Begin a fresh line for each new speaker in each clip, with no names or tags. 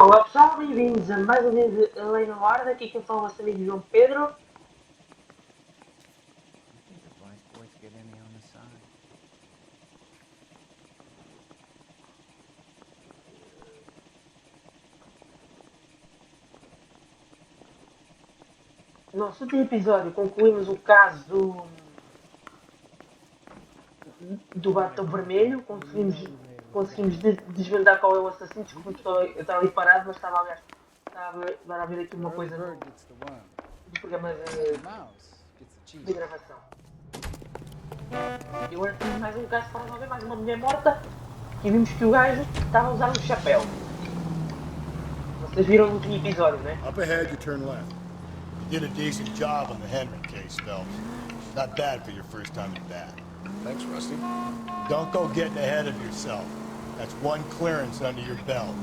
Olá pessoal, bem-vindos a mais um vídeo de A Noire Parte. Aqui quem fala é o vosso amigo João Pedro. No nosso último episódio concluímos o caso do batom vermelho. Conseguimos desvendar qual é o assassino. Desculpa, eu estava ali parado, mas estava a ver aqui uma coisa do programa de gravação. E agora temos mais um caso para resolver, mais uma mulher morta. E vimos que o gajo estava a usar um chapéu. Vocês viram no último episódio, né?
Up ahead, you turn left. You did a decent job on the Henry case, Phelps. Not bad for your first time at that.
Thanks, Rusty.
Don't go getting ahead of yourself. That's one clearance under your belt.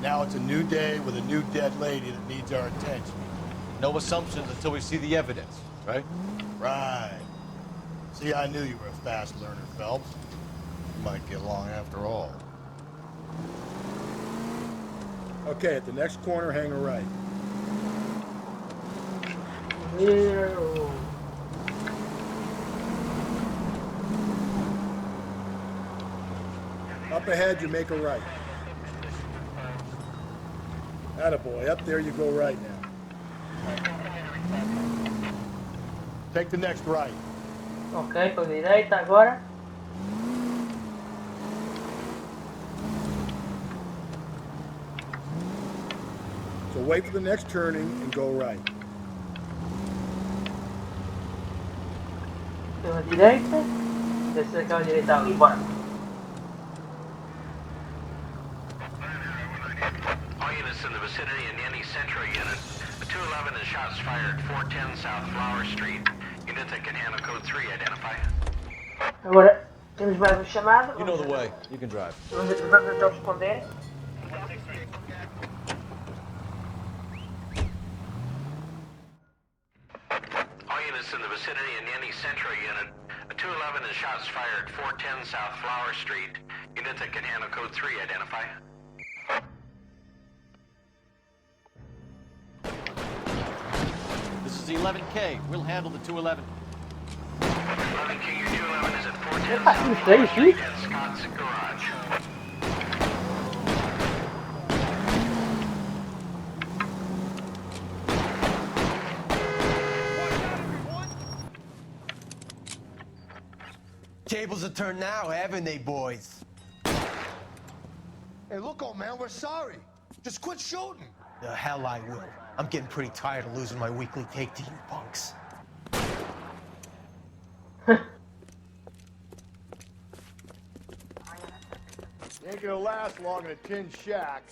Now it's a new day with a new dead lady that needs our attention.
No assumptions until we see the evidence, right?
Right. See, I knew you were a fast learner, Phelps. You might get along after all. Okay, at the next corner, hang a right. Up ahead, you make a right. Attaboy, up there you go right now. Take the next right.
Ok, para a direita agora.
So wait for the next turning and go right.
Pela direita. Deve ser aquela direita ali, bora.
All units in the vicinity in any Central unit. The 211 is shots fired 410 South Flower Street. Units that can handle code 3 identify.
Agora temos mais um chamado.
You know the way. You can drive.
Vamos então responder.
All units in the vicinity in any Central unit. The 211 is shots fired 410 South Flower Street. Units that can handle code 3 identify.
This is the 11K. We'll handle the 211.
11K, your 211 is at 410
Epa,
South
isso
Flower
aí,
Street
sim.
at Scott's Garage.
Tables are turned now, haven't they, boys?
Hey, look, old man, we're sorry. Just quit shooting.
The hell I will. I'm getting pretty tired of losing my weekly take to you punks.
You ain't gonna last long in a tin shack.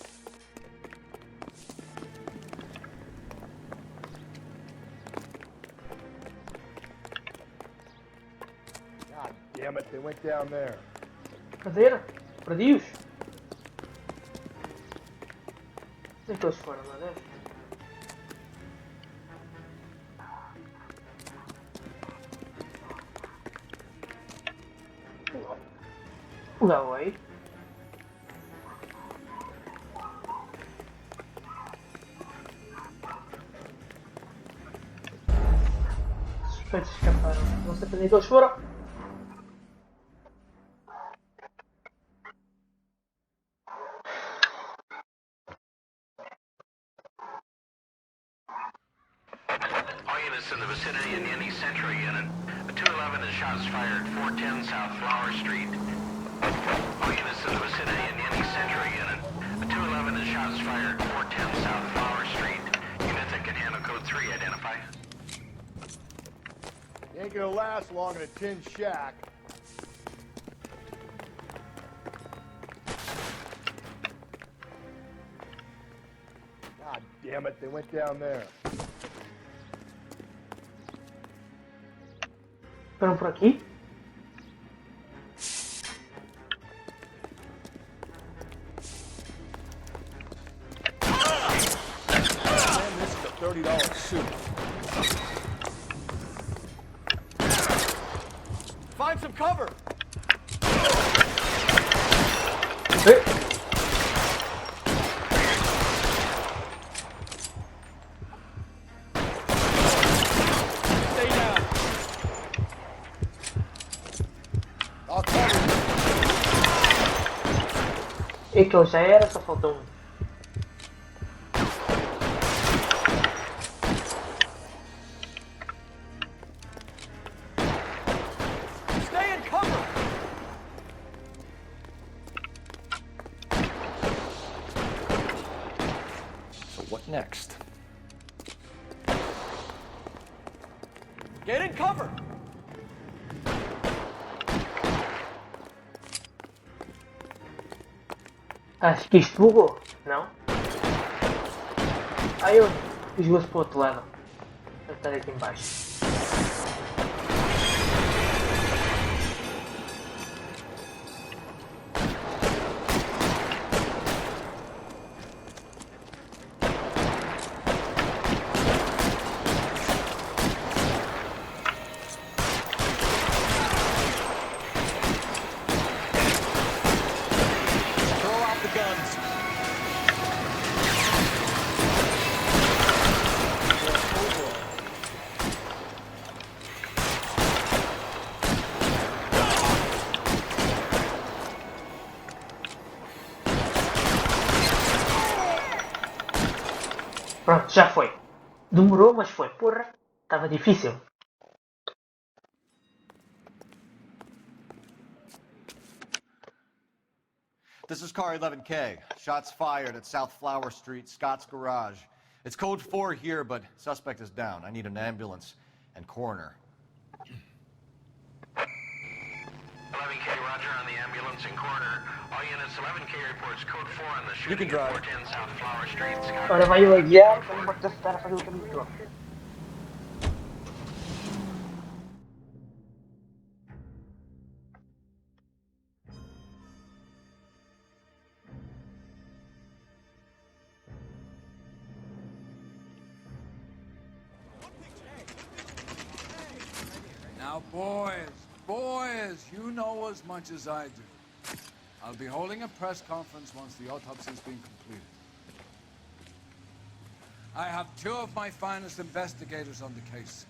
God damn it, they went down there.
Fazer? Perdi-os? Onde é que eles foram, não é? Lá vai. Suspeitos escaparam. Não sei para onde é que eles foram.
All units in the vicinity in any Central unit. The 211 is shots fired 410 South Flower Street. All units in the vicinity in any Central unit. The 211 is shots fired 410 South Flower Street. Units that can handle code 3 identify.
You ain't gonna last long in a tin shack. God damn it, they went down there.
Foram por aqui?
Man, this is a $30 suit.
Find some cover.
Ei! Aquele já era, só faltou um.
Stay in cover! So what next? Get in cover!
Acho que isto bugou, não? Ah, eu desgosto para o outro lado. Deve estar aqui em baixo.
Throw out the guns.
Pronto, já foi. Demorou, mas foi. Porra, estava difícil.
This is car 11K. Shots fired at South Flower Street, Scott's garage. It's code 4 here, but suspect is down. I need an ambulance and coroner.
11K, roger on the ambulance and coroner. All units, 11K reports code 4 on the
You can
shooting
drive.
at 410 South Flower Street, Scott.
Agora vai eu a guiar para não me estar a fazer o caminho todo.
Now, boys, you know as much as I do. I'll be holding a press conference once the autopsy's been completed. I have two of my finest investigators on the case,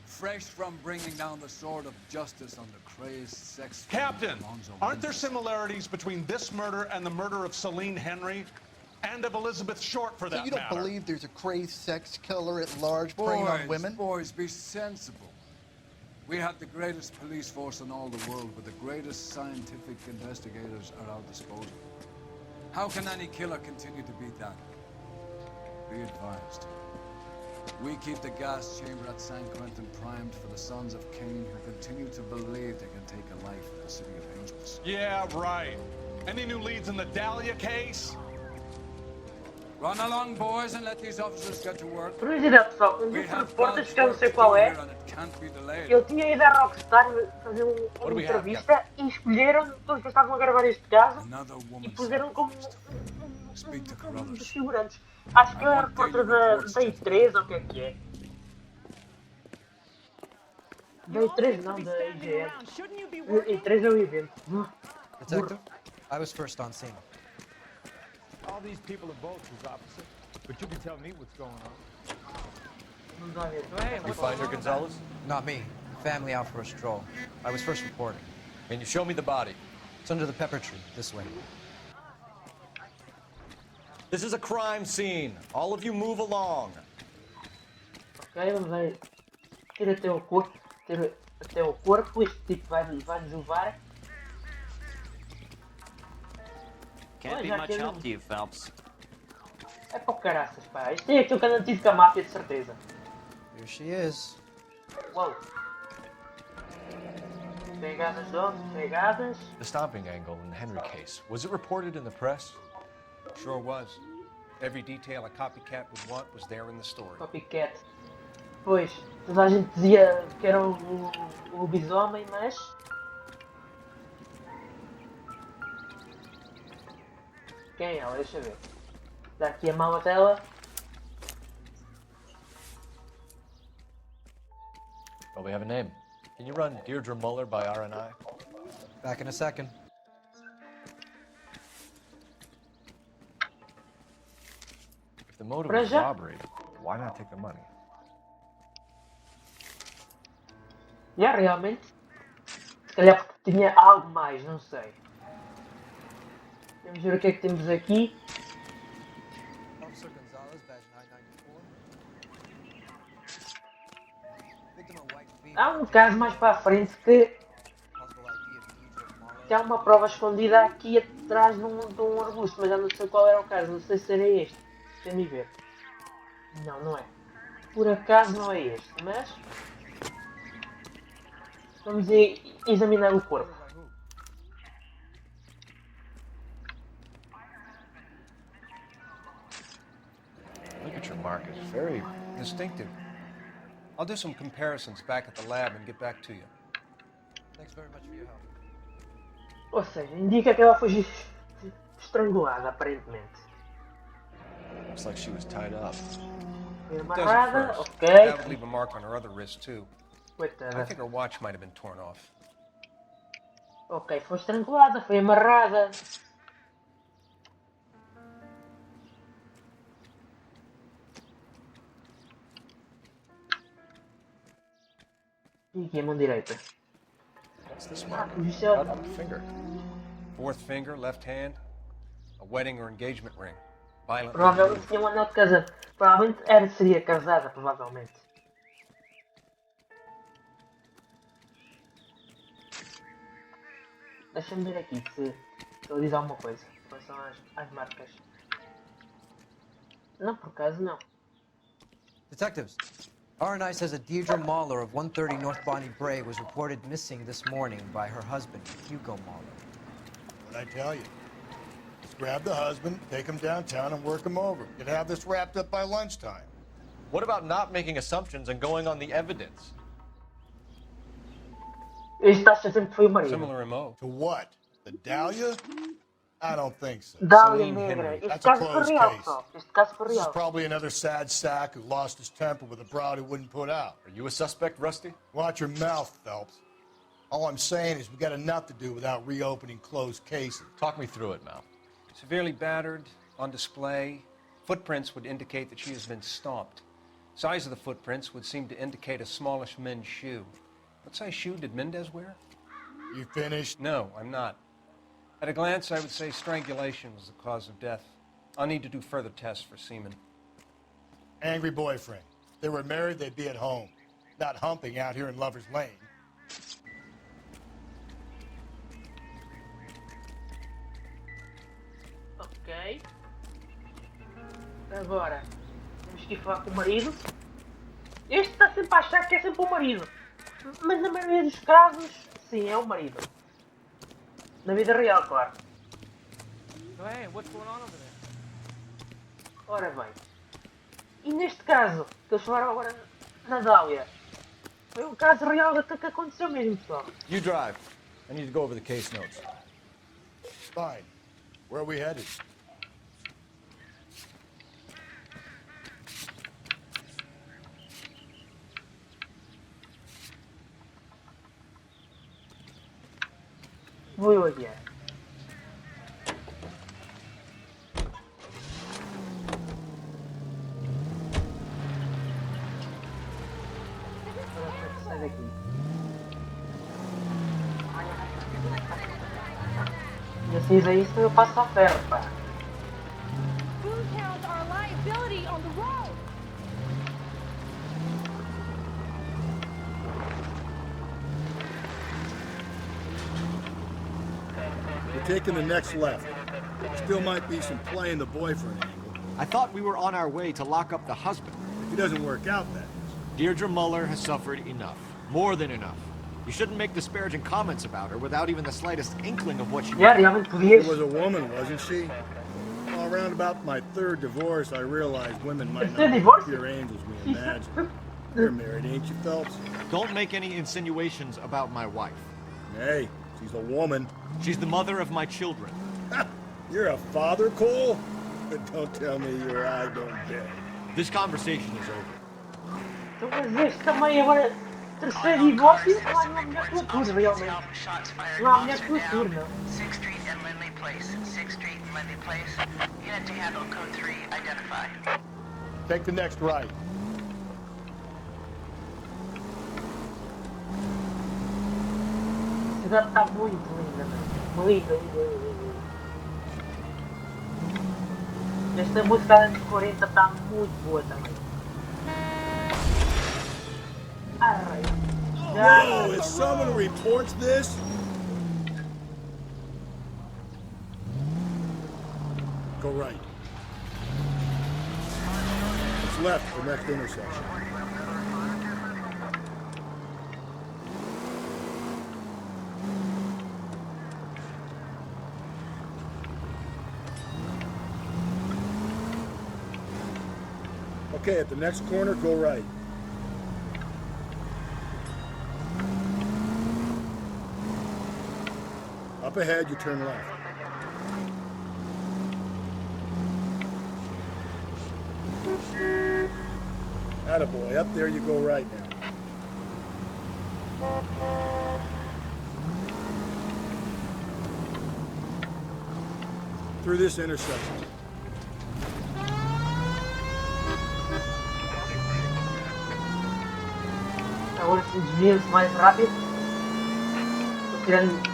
fresh from bringing down the sword of justice on the crazed sex...
Captain,
Alonzo
aren't there
Mendes.
similarities between this murder and the murder of Celine Henry? And of Elizabeth Short, for that
You don't
matter?
believe there's a crazed sex killer at large preying on women?
Boys, be sensible. We have the greatest police force in all the world, with the greatest scientific investigators at our disposal. How can any killer continue to beat that? Be advised. We keep the gas chamber at San Quentin primed for the sons of Cain who continue to believe they can take a life in the City of Angels.
Yeah, right. Any new leads in the Dahlia case?
Run along, boys, and let these officers get to work.
Curiosidade, pessoal, um
We
dos
have
reporters,
God's
que eu não
work
sei
to
qual
do
é,
here, and it can't be delayed.
ele tinha ido à Rockstar fazer
do
uma
we have,
entrevista e escolheram, todos que estavam a gravar este caso,
Another
e
woman
puseram como
sacrificed. Speak to
um dos
Carruthers.
figurantes. Acho que
I
é a
want
repórter
daily reports,
da
gentlemen.
I3 ou o que é. Da I3 não, da IGN. I3 é o evento.
Detective, I was first on scene.
All these people are vultures, officer. But you can tell me what's going on.
Não dá a ver.
You find her, Gonzalez?
Not me. Family out for a stroll. I was first reporting.
Can you show me the body?
It's under the pepper tree, this way.
This is a crime scene. All of you move along.
Ok, vamos aí. Ir até o corpo. Ir até o corpo. Este tipo vai-nos levar.
Can't be much help to you, Phelps.
É para o caraças, pá. Isto é aquilo que anda tido com a máfia, de certeza.
Here she is.
Uau. Pegadas, doces, pegadas.
The stomping angle in the Henry case. Was it reported in the press?
Sure was. Every detail a copycat would want was there in the story.
Copycat. Pois, toda a gente dizia que era o lobisomem, mas... Quem é ela? Deixa eu ver. Dá aqui a mão à tela.
Well, we have a name. Can you run Deirdre Muller by RNI?
Back in a second.
If the motive
Para
is
já.
robbery, why not take the money?
Já, realmente. Se calhar porque tinha algo mais, não sei. Vamos ver o que é que temos aqui.
Officer Gonzalez, badge 994. Victim a white female.
Há um caso mais para a frente que
Possible ID of Deidre Muller.
há uma prova escondida aqui atrás de um arbusto, mas já não sei qual era o caso, não sei se era este. Deixa-me ver. Não, não é. Por acaso não é este, mas vamos examinar o corpo.
Look at your mark. It's very distinctive. I'll do some comparisons back at the lab and get back to you.
Thanks very much for your help.
Ou seja, indica que ela foi estrangulada, aparentemente.
Looks like she was tied up.
Foi
It does
amarrada,
at first.
ok.
That would leave a mark on her other wrist too. I
Coitada.
think her watch might have been torn off.
Ok, foi estrangulada, foi amarrada. E aqui a mão direita.
What's this mark?
Isto é-
Cut on the finger. Fourth finger, left hand. A wedding or engagement ring. Violently
Provavelmente
removed.
tinha um anel de casamento. Provavelmente seria casada, provavelmente. Deixa-me ver aqui se ele diz alguma coisa em relação às marcas. Não, por acaso não.
Detectives, RNI says a Deidre Muller of 130 North Bonnie Bray was reported missing this morning by her husband, Hugo Muller.
What'd I tell you? Just grab the husband, take him downtown, and work him over. You'd have this wrapped up by lunchtime.
What about not making assumptions and going on the evidence?
Este acha sempre que foi o marido.
Similar MO.
To what? The Dahlia? I don't think so.
Dália
Celine
Negra.
Henry.
Este
That's a
caso foi
closed
real,
case.
pessoal. Este caso foi
This is
real.
probably another sad sack who lost his temper with a broad who wouldn't put out.
Are you a suspect, Rusty?
Watch your mouth, Phelps. All I'm saying is we got enough to do without reopening closed cases.
Talk me through it, Mal.
Severely battered, on display. Footprints would indicate that she has been stomped. Size of the footprints would seem to indicate a smallish men's shoe. What size shoe did Mendez wear?
You finished?
No, I'm not. At a glance, I would say strangulation was the cause of death. I'll need to do further tests for semen.
Angry boyfriend. If they were married, they'd be at home, not humping out here in Lover's Lane.
Ok. Agora, temos que ir falar com o marido. Este está sempre a achar que é sempre o marido. Mas na maioria dos casos, sim, é o marido. Na vida real, claro.
So hey, what's going on over there?
Ora bem. E neste caso, que eles falaram agora na Dália, foi um caso real que aconteceu mesmo, pessoal.
You drive. I need to go over the case notes.
Fine. Where are we headed?
Vou eu adiar. Sai daqui. E assim é isso, eu passo a ferro, pá.
Food counts are a liability on the road.
We're taking the next left. Still might be some play in the boyfriend angle.
I thought we were on our way to lock up the husband.
If he doesn't work out, that is.
Deirdre Muller has suffered enough. More than enough. You shouldn't make disparaging comments about her without even the slightest inkling of what she
Realmente podias.
She was a woman, wasn't she? Well, around about my third divorce, I realized women might not be
divorce?
pure angels we imagine. You're married, ain't you, Phelps?
Don't make any insinuations about my wife.
Hey, she's a woman.
She's the mother of my children.
You're a father, Cole? Don't tell me your eye don't get.
This conversation is over.
Então, mas este também agora. Terceiro divórcio, não há nenhuma mulher que o ature, realmente. Não há mulher que o ature, não.
6th Street and Lindley Place. 6th Street and Lindley Place. Unit to handle code 3 identified.
Take the next right.
A cidade está muito linda, mano. Linda, linda, linda, linda. Esta música dos 40 está muito boa também. Arrei.
Whoa, if someone reports this... Go right. It's left, the next intersection. Okay, at the next corner, go right. Up ahead, you turn left. Attaboy, up there you go right now. Through this intersection.
Agora se desvia-se mais rápido.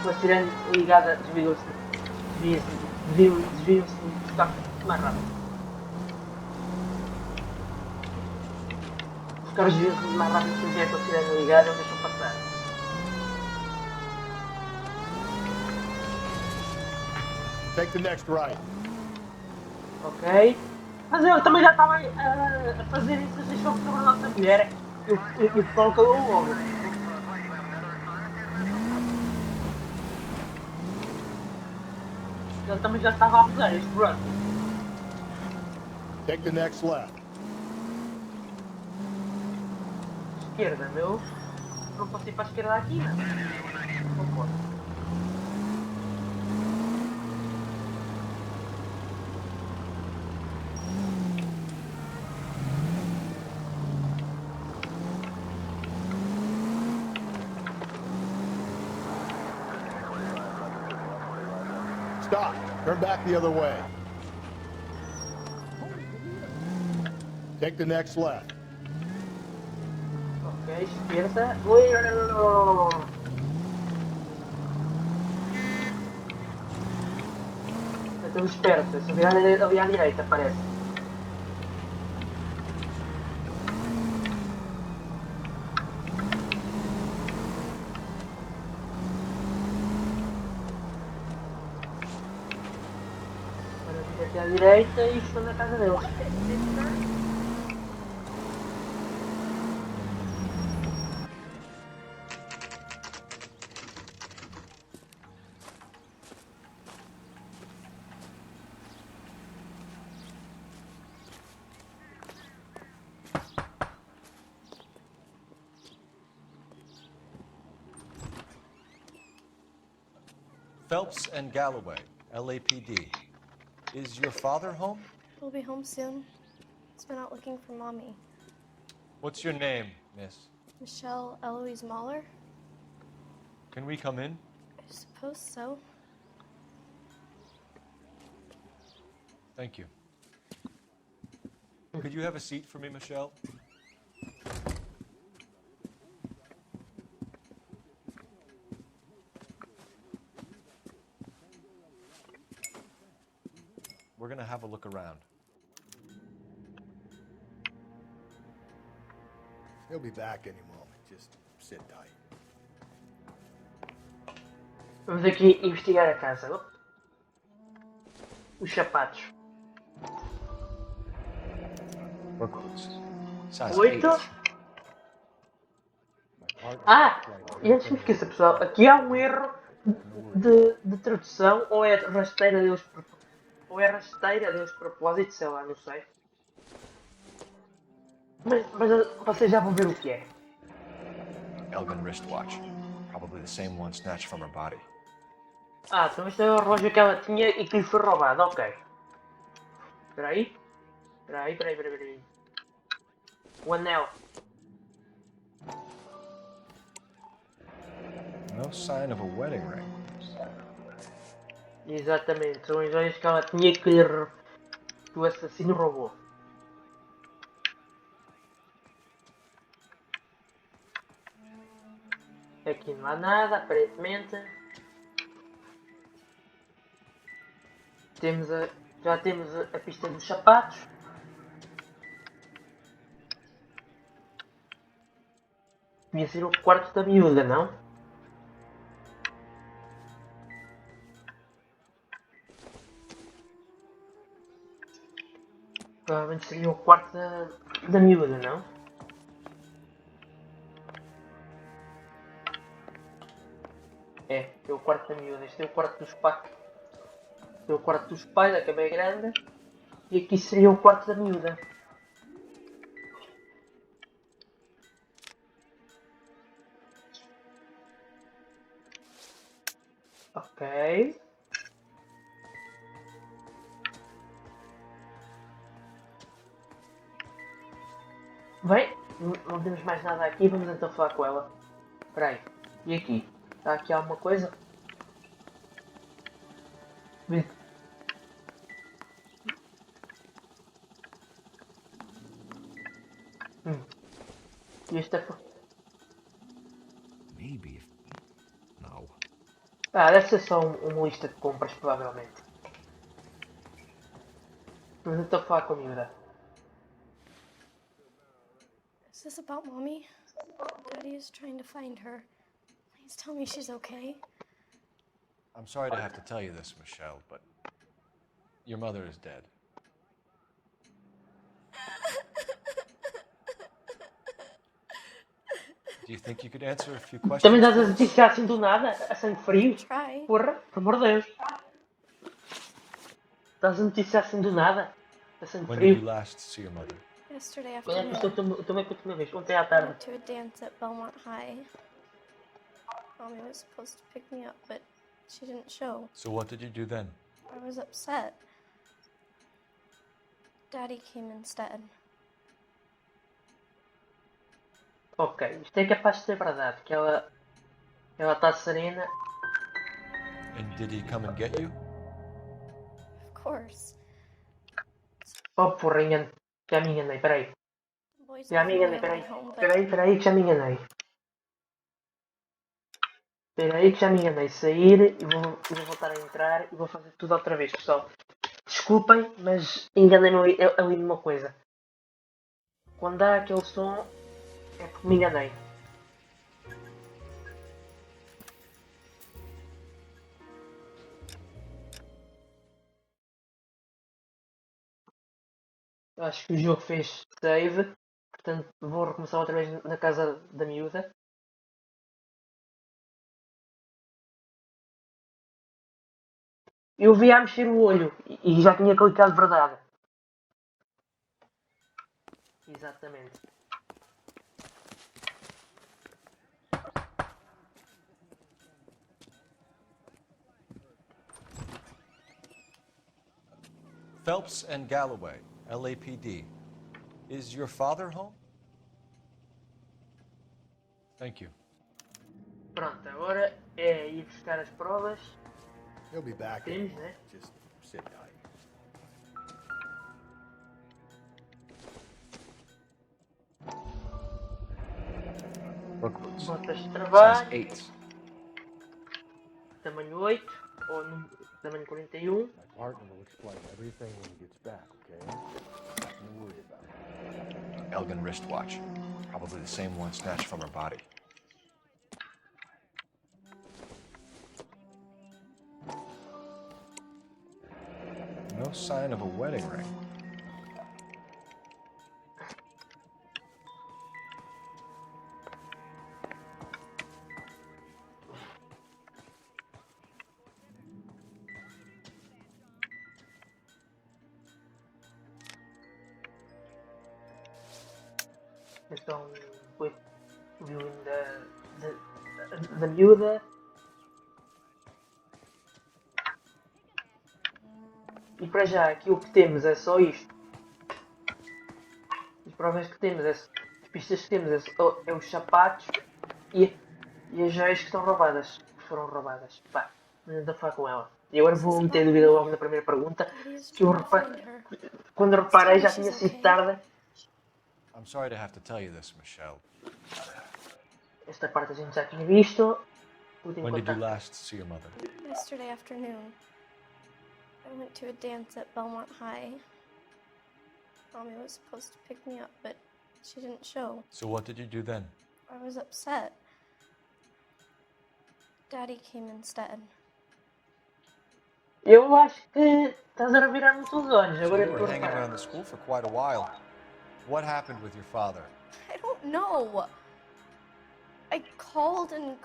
Com a sirene ligada, desviam-se. Desviam-se do carro mais rápido. Os carros desviam-se mais rápido se vier com a sirene ligada, não deixam passar.
Take the next right.
Ok. Mas eu também já estava a fazer isso, vocês estão sobre a nossa mulher. Eu falo que eu logo. Ele também já estava a abusar este run.
Take the next left.
Esquerda, meu. Não posso ir para a esquerda aqui, não. Não posso.
Stop. Turn back the other way. Take the next left.
Ok, esquerda. Ui, então espera-se, se virar ali à direita, parece. Agora vira aqui à direita e estou na casa deles.
Phelps and Galloway, LAPD. Is your father home?
He'll be home soon. He's been out looking for Mommy.
What's your name, miss?
Michelle Eloise Mahler?
Can we come in?
I suppose so.
Thank you. Could you have a seat for me, Michelle? We're gonna have a look around.
He'll be back any moment. Just sit tight.
Vamos aqui investigar a casa. Os sapatos.
Size
8.
8.
Ah! E antes que me esqueça, pessoal, aqui há um erro de tradução ou é rasteira deles de propósito, sei lá, não sei. Mas vocês já vão ver o que é.
Elgin wristwatch. Probably the same one snatched from her body.
Ah, então este é o relógio que ela tinha e que lhe foi roubado, ok. Espera aí. O anel.
No sign of a wedding ring.
Exatamente, são as joias que ela tinha que o assassino roubou. Aqui não há nada, aparentemente. Temos Já temos a pista dos sapatos. Devia ser o quarto da miúda, não? Provavelmente seria o quarto da miúda, não? É o quarto da miúda. Este é o quarto dos pais. Este é o quarto dos pais, a cama é grande. E aqui seria o quarto da miúda. Ok. Bem, não temos mais nada aqui, vamos então falar com ela. Espera aí, e aqui? Está aqui alguma coisa? E este é...
Maybe. No.
deve ser só uma lista de compras, provavelmente. Vamos então falar com a miúda.
Is this about Mommy? Daddy is trying to find her. Please tell me she's okay.
I'm sorry to have to tell you this, Michelle, but your mother is dead. Do you think you could answer a few questions?
Também dás a notícia assim do nada, a sangue frio?
Try.
Porra, pelo amor de Deus. Dás a notícia assim do nada, a sangue
When
frio.
did you last see your mother?
Yesterday
Quando é que foste
afternoon,
a última vez? Ontem à
I
tarde.
went to a dance at Belmont High. Mommy was supposed to pick me up, but she didn't show.
So what did you do then?
I was upset. Daddy came instead.
Ok, isto é capaz de ser verdade, que ela está serena.
And did he come and get you?
Of course.
Oh porra, já me enganei, peraí.
The boys
Já
left
me
me on
enganei,
their way
peraí.
home, but
Peraí que já me enganei. Peraí que já me enganei. Sair e vou voltar a entrar e vou fazer tudo outra vez, pessoal. Desculpem, mas enganei-me ali numa coisa. Quando dá aquele som, é porque me enganei. Acho que o jogo fez save, portanto vou recomeçar outra vez na casa da miúda. Eu vi a mexer o olho e já tinha clicado de verdade. Exatamente.
Phelps and Galloway, LAPD. Is your father home? Thank you.
Pronto, agora é ir buscar as provas.
He'll be back.
Temos, né?
Just sit tight.
Bookbooks.
Botas de
Size
trabalho.
8.
Tamanho 8 ou tamanho 41.
My partner will explain everything when he gets back, okay? Don't worry about it.
Elgin wristwatch. Probably the same one snatched from her body. No sign of a wedding ring.
Então, foi o violino da miúda. E para já, aqui o que temos é só isto. As provas que temos, as pistas que temos é os sapatos e as joias que estão roubadas. Que foram roubadas. Pá, não dá a falar com ela. E agora vou meter dúvida logo na primeira pergunta. Que eu quando reparei já tinha sido tarde.
I'm sorry to have to tell you this, Michelle.
Esta parte a gente já tinha visto.
When did you last see your mother?
yesterday afternoon, I went to a dance at Belmont High. Mommy was supposed to pick me up, but she didn't show.
So what did you do then?
I was upset. Daddy came instead.
Eu acho que estás a virar muito os olhos.
So
Agora
you were
estou a
hanging
reparar.
around the school for quite a while. What happened with your father?
I don't know. I called and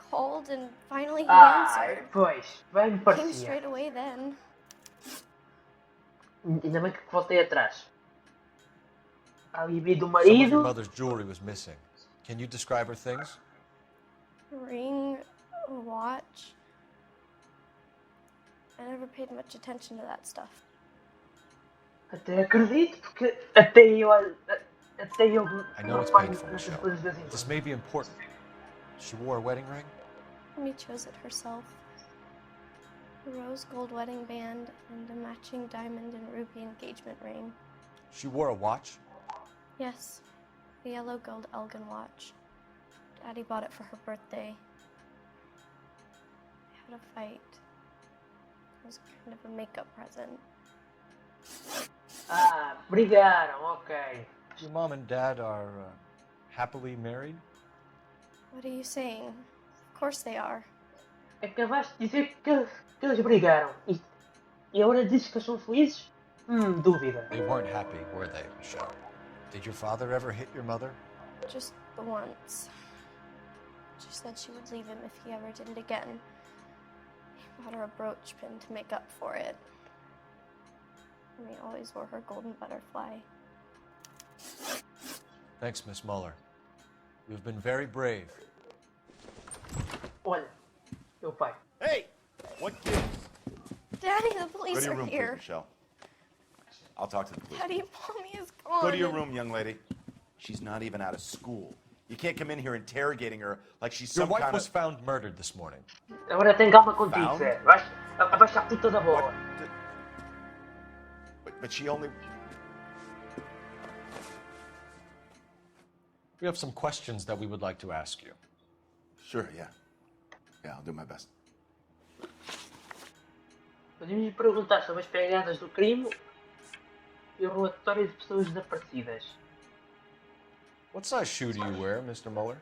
finally he
Ah,
answered.
pois. Bem me
Came
parecia.
straight away then.
Ainda bem que voltei atrás. A libido do
Some of your
marido.
mother's jewelry was missing. Can you describe her things?
A ring, a watch. I never paid much attention to that stuff.
Até acredito, porque até eu
I know it's
reparo
painful,
nessas
Michelle.
coisas de vez em
This
quando.
may be important. She wore a wedding ring?
Mommy chose it herself. A rose gold wedding band and a matching diamond and ruby engagement ring.
She wore a watch?
Yes, the yellow gold Elgin watch. Daddy bought it for her birthday. We had a fight. It was kind of a makeup present.
Ah, brigaram, ok.
Your mom and dad are happily married?
What are you saying? Of course they are.
Acabaste de dizer que eles brigaram. E agora dizes que eles são felizes? Dúvida.
They weren't happy, were they, Michelle? Did your father ever hit your mother?
Just the once. She said she would leave him if he ever did it again. He bought her a brooch pin to make up for it. And he always wore her golden butterfly.
Thanks, Miss Muller. You've been very brave.
Olha, meu pai.
Hey! What gives?
Daddy, the
Go
police
to your
are
room, please,
here.
Michelle. I'll talk to the police.
Daddy, Mommy is gone.
Go to your room, young lady. She's not even out of school. You can't come in here interrogating her like she's
Your
some
wife
kind
was
of...
found murdered this morning.
Agora tem calma contigo,
Found?
Zé. Vais abaixar tudo toda a bola.
But she only...
We have some questions that we would like to ask you.
Sure, yeah. Yeah, I'll do my best.
Podemos perguntar sobre as pegadas do crime e o relatório de pessoas desaparecidas.
What size shoe do you wear, Mr. Muller?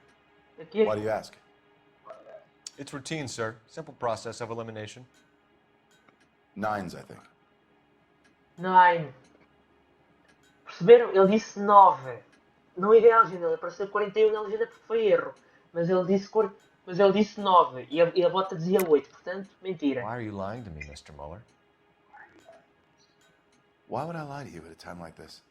Aqui é
Why do you ask?
It's routine, sir. Simple process of elimination.
9s, I think.
9. Perceberam? Ele disse 9. Não irei à legenda, ele apareceu 41 na legenda porque foi erro. Mas ele disse 9 e a bota dizia 8, portanto, mentira.
Why are you lying to me, Mr. Muller?
Why would I lie to you at a time like this?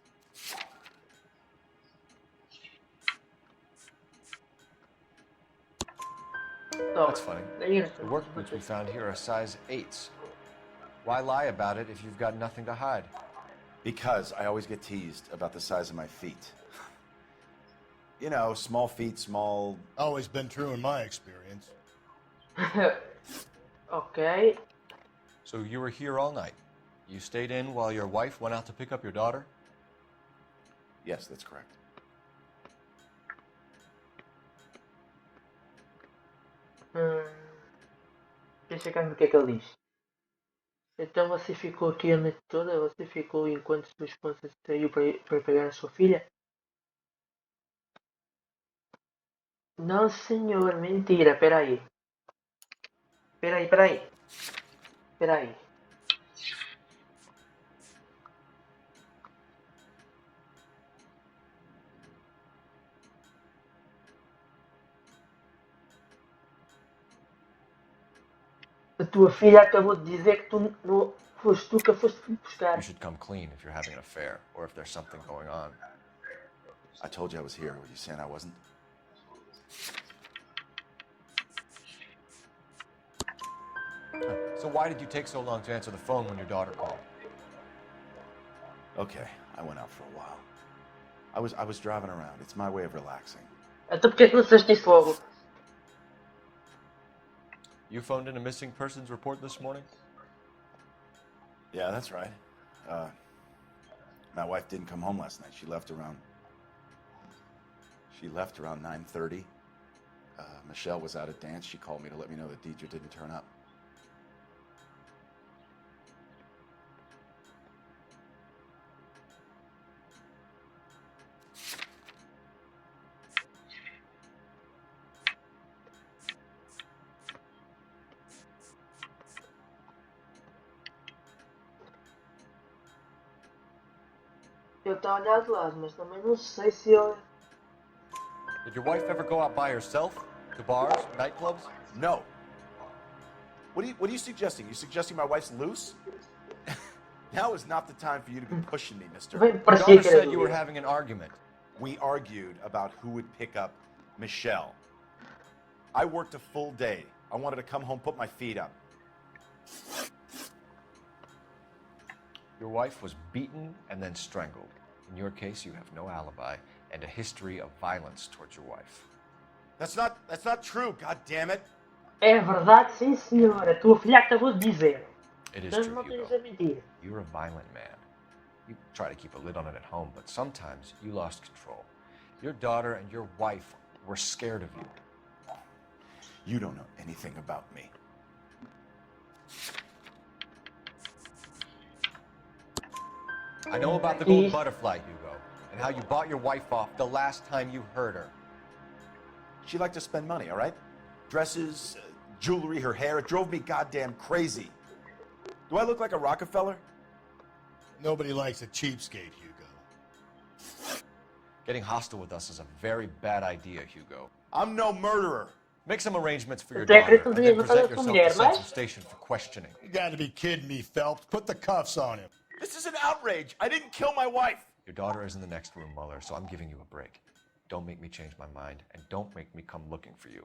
That's funny. The work boots we found here are size 8s. Why lie about it if you've got nothing to hide?
Because I always get teased about the size of my feet. You know, small feet, small...
Always been true in my experience.
Ok.
So you were here all night. You stayed in while your wife went out to pick up your daughter?
Yes, that's correct.
Deixa cá ver o que é que ele diz. Então você ficou aqui a noite toda? Você ficou enquanto sua esposa saiu para pegar a sua filha? Não, senhor, mentira, peraí. Peraí. A tua filha acabou de dizer que tu não foste tu que a foste buscar.
You should come clean if you're having an affair or if there's something going on.
I told you I was here. Were you saying I wasn't?
So why did you take so long to answer the phone when your daughter called?
Okay, I went out for a while. I was driving around. It's my way of relaxing.
Então porquê que não disseste isso logo?
You phoned in a missing persons report this morning?
Yeah, that's right. My wife didn't come home last night. She left around 9:30. Michelle was out at dance. She called me to let me know that Deidre didn't turn up.
Ele está a olhar de lado, mas também não sei se ele.
Did your wife ever go out by herself? To bars, nightclubs?
No. What are you suggesting? You suggesting my wife's loose? Now is not the time for you to be pushing me, mister.
Bem,
Your
parecia
daughter
que era
said you were
dúvida.
having an argument.
We argued about who would pick up Michelle. I worked a full day. I wanted to come home, put my feet up.
Your wife was beaten and then strangled. In your case, you have no alibi and a history of violence towards your wife.
That's not true, god damn it.
É verdade, sim senhora. A tua filha acabou de dizer.
It is
Então
true,
não tens
Hugo.
a mentir.
You're a violent man. You try to keep a lid on it at home, but sometimes you lost control. Your daughter and your wife were scared of you.
You don't know anything about me.
I know about the gold butterfly, Hugo, and how you bought your wife off the last time you heard her.
She liked to spend money, all right? Dresses, jewelry, her hair. It drove me goddamn crazy. Do I look like a Rockefeller?
Nobody likes a cheapskate, Hugo.
Getting hostile with us is a very bad idea, Hugo.
I'm no murderer.
Make some arrangements for your
Até
daughter,
acredito que
and
não
then
devias matar
present
a tua
yourself
mulher,
to Central
mas...
Station for questioning.
You gotta be kidding me, Phelps. Put the cuffs on him.
This is an outrage. I didn't kill my wife.
Your daughter is in the next room, Mueller, so I'm giving you a break. Don't make me change my mind, and don't make me come looking for you.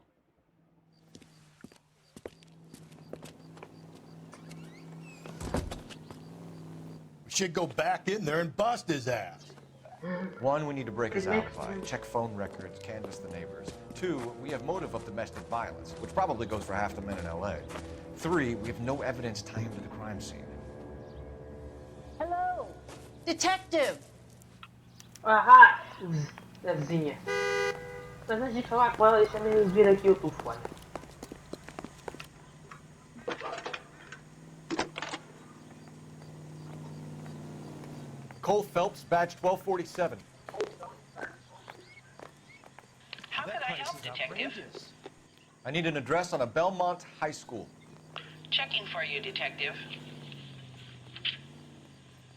We should go back in there and bust his ass.
One, we need to break his alibi, check phone records, canvass the neighbors. Two, we have motive of domestic violence, which probably goes for half the men in L.A. Three, we have no evidence tying him to the crime scene.
Hello, detective.
Ahá, a vizinha. Mas antes de falar com ela, deixa-me vir aqui o telefone.
Cole Phelps, badge 1247.
How can I help, Detective?
I need an address on a Belmont High School.
Checking for you, Detective.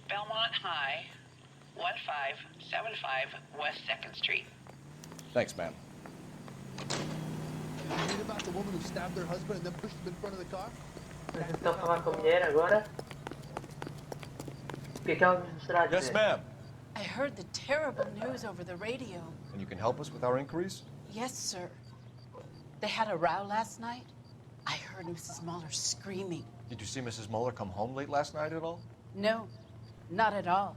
Belmont High, 1575 West 2nd Street.
Thanks, ma'am.
You read about the woman who stabbed her husband and then pushed him in front of the car?
Mas então falar com a mulher agora. O que é que ela nos mostrará a
Yes,
dizer?
ma'am.
I heard the terrible news over the radio.
And you can help us with our inquiries?
Yes, sir. They had a row last night. I heard Mrs. Mueller screaming.
Did you see Mrs. Mueller come home late last night at all?
No, not at all.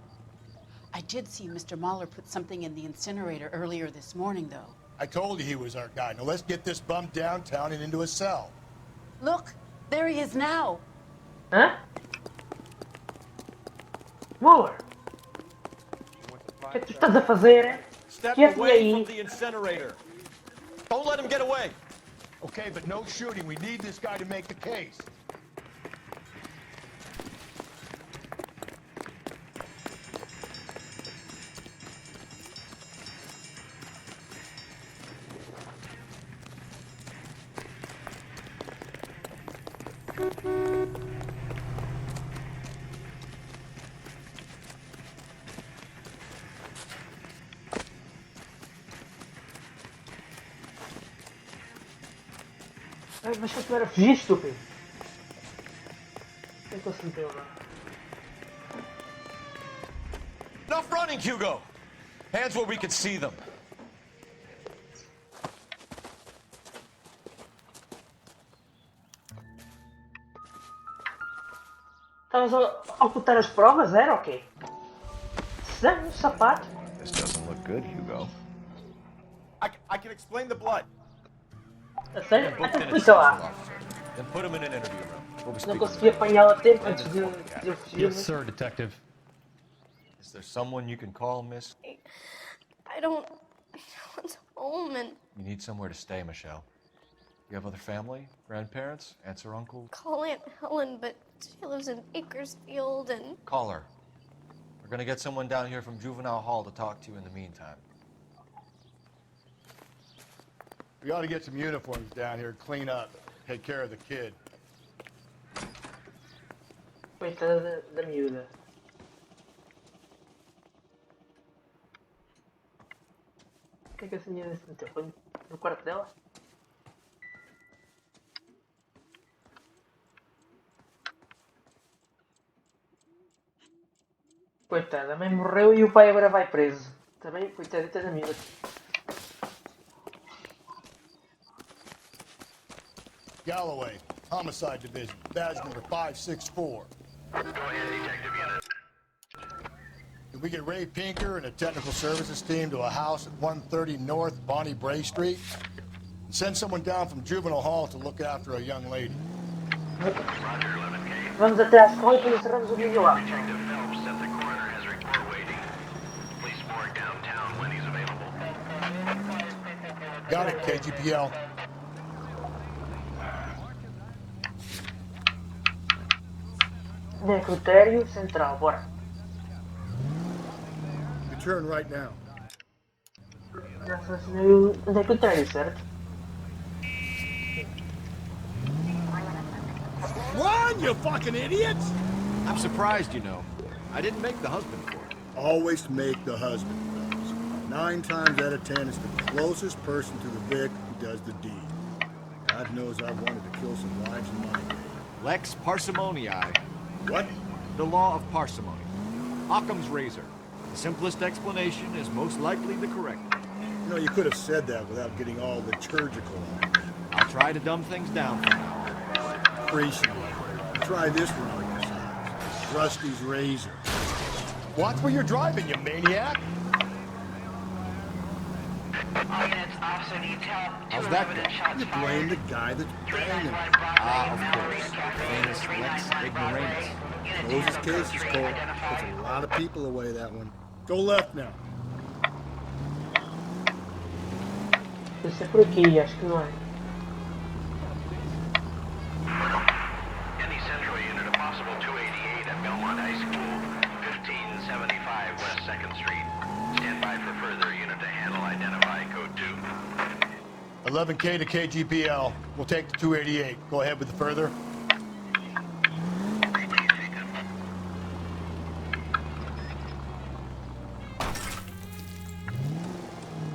I did see Mr. Mueller put something in the incinerator earlier this morning, though.
I told you he was our guy. Now let's get this bum downtown and into a cell.
Look, there he is now.
Hã? Mueller, o que é que tu estás a fazer?
Step
Quieto
away
aí.
from the incinerator. Don't let him get away.
Okay, but no shooting. We need this guy to make the case.
Mas se eu estiver a fugir, estúpido. O que é que eu senti agora?
Enough running, Hugo. Hands where we can see them.
Estavas a ocultar as provas, era o quê? Sangue no sapato?
This doesn't look good, Hugo.
I can explain the blood.
A sério?
Booked
Até
in a
explica
social
lá.
officer. Then put him in an interview room. We'll be
Não
speaking
consegui
with him.
apanhá-la a tempo antes de eu fugir.
Yes, sir, detective.
Is there someone you can call, miss?
I don't want home and
You need somewhere to stay, Michelle. You have other family? Grandparents? Aunts or uncles?
call Aunt Helen, but she lives in Bakersfield and
Call her. We're gonna get someone down here from Juvenile Hall to talk to you in the meantime.
We ought to get some uniforms down here, clean up, take care of the kid.
Coitada da miúda. que é que essa menina se meteu? Foi no quarto dela? Coitada, a mãe morreu e o pai agora vai preso. Também, coitadita da miúda.
Galloway, Homicide Division, badge number 564.
Go ahead, Detective Unit.
Can we get Ray Pinker and a technical services team to a house at 130 North Bonnie Bray Street? And send someone down from Juvenile Hall to look after a young lady.
Roger, 11K.
Vamos até às correias e encerramos o vídeo lá.
Detective Phelps said the coroner has report waiting. Police morgue downtown when he's available.
Got it, KGPL.
Necrotério Central, bora.
You turn right now.
Já assinei o necrotério, certo?
Run, you fucking idiots!
I'm surprised, you know. I didn't make the husband for it.
Always make the husband, fellas. 9 times out of 10, it's the closest person to the Vic who does the deed. God knows I've wanted to kill some wives in my day.
Lex parsimoniae.
What?
The law of parsimony. Occam's razor. The simplest explanation is most likely the correct one.
You know, you could have said that without getting all liturgical on it.
I'll try to dumb things down for now.
Appreciate it. Try this one on yourselves. Rusty's razor. Watch where you're driving, you maniac!
All units, officer detail.
How's that go?
You blame the guy that's banging.
Ah, of course. Famous Lex ignoramus.
Moses' case is cold. Puts a lot of people away, that one. Go left now.
Deve ser por aqui, acho que não é.
Any Central Unit, a possible 288 at Belmont High School, 1575 West 2nd Street. Stand by for further unit to handle. Identify code 2.
11K to KGPL. We'll take the 288. Go ahead with the further.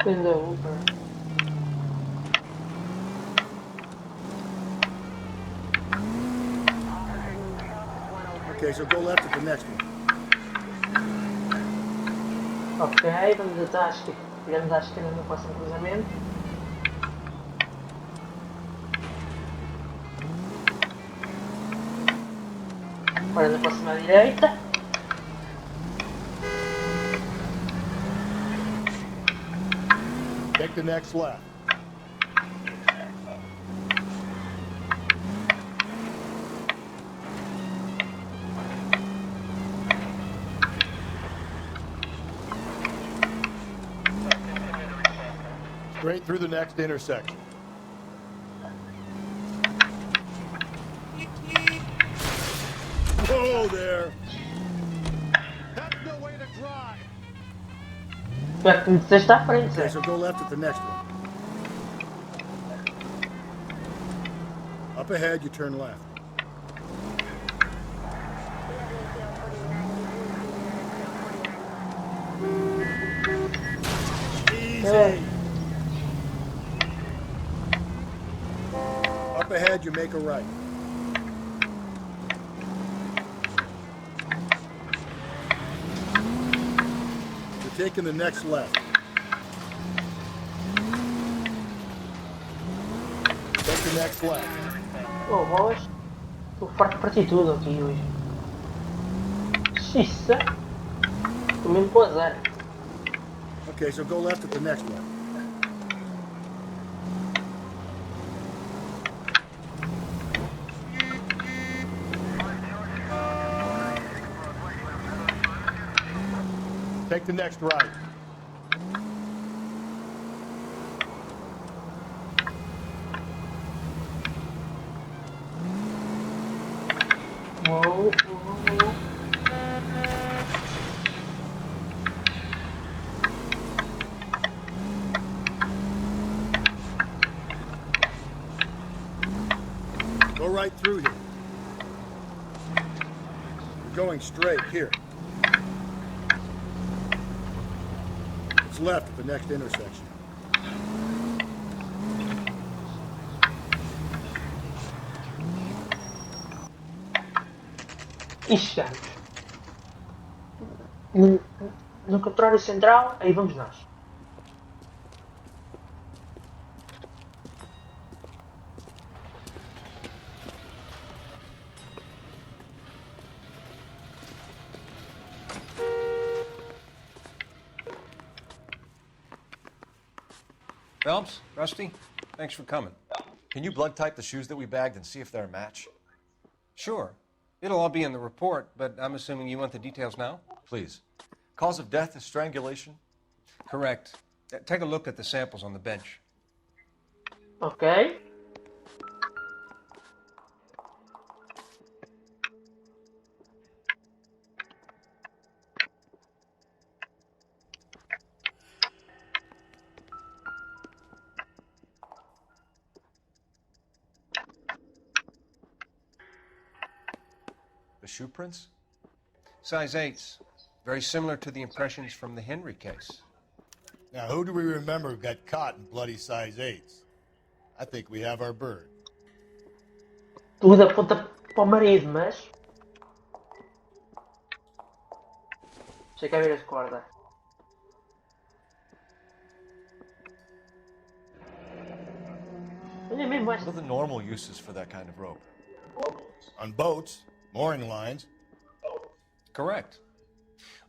Window over.
Okay, so go left at the next one.
Ok, vamos até à esquerda. Viramos à esquerda no próximo cruzamento. Agora na próxima à direita.
Take the next left. Straight through the next intersection. Whoa there!
That's no way to drive.
Espero que me disseste à frente,
Okay,
Zé.
so go left at the next one. Up ahead, you turn left. Easy. Up ahead, you make a right. You're taking the next left. Take the next left.
Oh, bolas. Estou farto de partir tudo aqui hoje. Xiça. Estou mesmo com azar.
Okay, so go left at the next one. Take the next right.
Whoa, whoa, whoa.
Go right through here. You're going straight here. It's left at the next intersection.
E chegamos. No contrário central, aí vamos nós.
Phelps, Rusty, thanks for coming.
Can you blood type the shoes that we bagged and see if they're a match?
Sure. It'll all be in the report, but I'm assuming you want the details now?
Please. Cause of death is strangulation?
Correct. Take a look at the samples on the bench.
Ok.
The shoe prints?
Size 8s. Very similar to the impressions from the Henry case.
Now, who do we remember got caught in bloody size 8s? I think we have our bird.
Tudo aponta para o marido, mas... Deixa cá ver as cordas. Olha mesmo
What
esta.
are the normal uses for that kind of rope?
On boats, mooring lines.
Correct.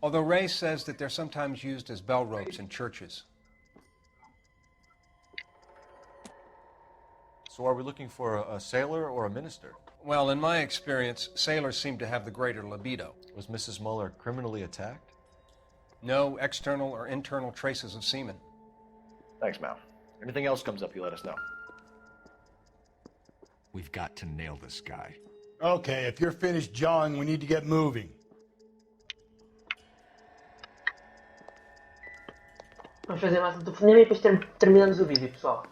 Although Ray says that they're sometimes used as bell ropes in churches.
So are we looking for a sailor or a minister?
Well, in my experience, sailors seem to have the greater libido.
Was Mrs. Muller criminally attacked?
No external or internal traces of semen.
Thanks, Mal. Anything else comes up, you let us know.
We've got to nail this guy.
Okay, if you're finished jawing, we need to get moving.
Vamos fazer mais um telefonema e depois terminamos o vídeo, pessoal.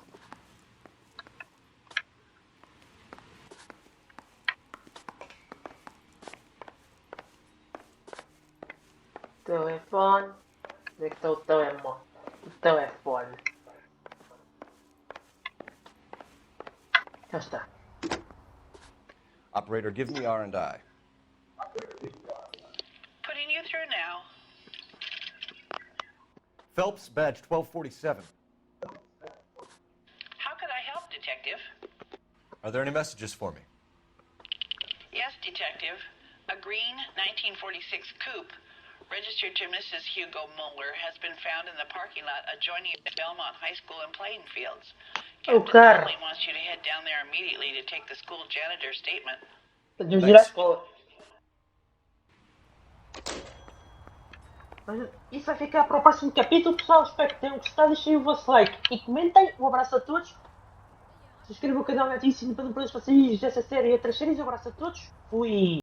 Telefone. Onde é que está o telefone? O telefone. Já está.
Operator, give me R&I.
Putting you through now.
Phelps, badge 1247.
How could I help, Detective?
Are there any messages for me?
Yes, Detective. A green 1946 coupe, registered to Mrs. Hugo Muller, has been found in the parking lot adjoining Belmont High School in Plainfields. Captain Muller wants you to head down there immediately to take the school janitor's statement.
Podemos ir à escola. Mas isso vai ficar para o próximo capítulo, pessoal. Espero que tenham gostado. Deixem o vosso like e comentem. Um abraço a todos. Se inscrevam no canal, ativem o sininho para não perder os passeios dessa série e outras séries. Um abraço a todos. Fui.